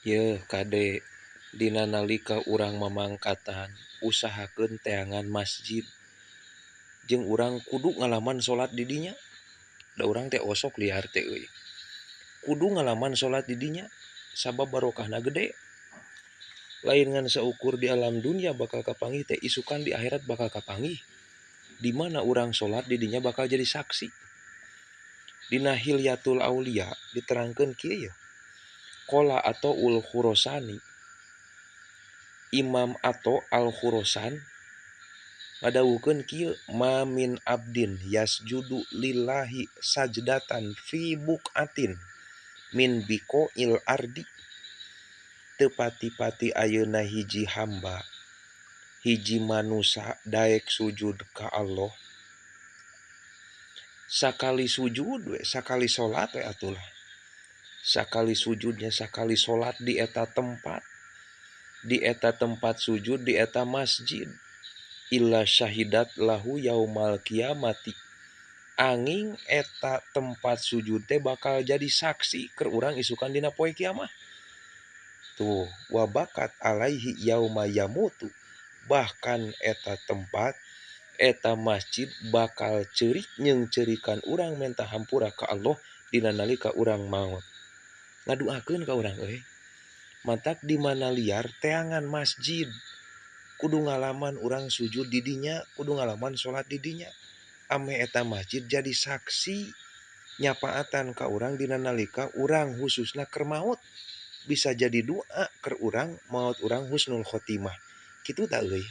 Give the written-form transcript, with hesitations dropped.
Ye kade dina nalika urang mamangkatan usahakeun teangan masjid jeung urang kudu ngalaman salat di dinya. Da urang teh osok liar teh euy. Kudu ngalaman salat di dinya sabab barokahna gede. Lain ngan saukur di alam dunia bakal kapanggih teh isukan di akhirat bakal kapanggih. Di mana urang salat di dinya bakal jadi saksi. Dina Hilyatul Aulia diterangkeun kieu ya. Qala atau ul Khurasani. Imam Ato al-Khurasan ngadawukeun kieu ma min abdin yasjudu lillahi sajdatan fi buqatin min biqoil ardi teu pati-pati ayeuna hiji hamba hiji manusia daek sujud ka Allah sakali sujud we sakali salat we atulah sakali sujudnya sakali salat di eta tempat sujud di eta masjid illa syahidat lahu yaumal kiamati angin eta tempat sujud teh bakal jadi saksi keur urang isukan dina poe kiamat tuh wabakat alaihi yauma yamutu bahkan eta tempat eta masjid bakal ceurik nyengceurikan urang minta hampura ka Allah dina nalika urang maot ngaduakeun ka urang euy matak di mana liar teangan masjid kudu ngalaman urang sujud di dinya kudu ngalaman salat di dinya ame eta masjid jadi saksi nyapaatan ka urang dina nalika urang khususna keur maot bisa jadi doa keur urang maot urang husnul khotimah kitu tah euy.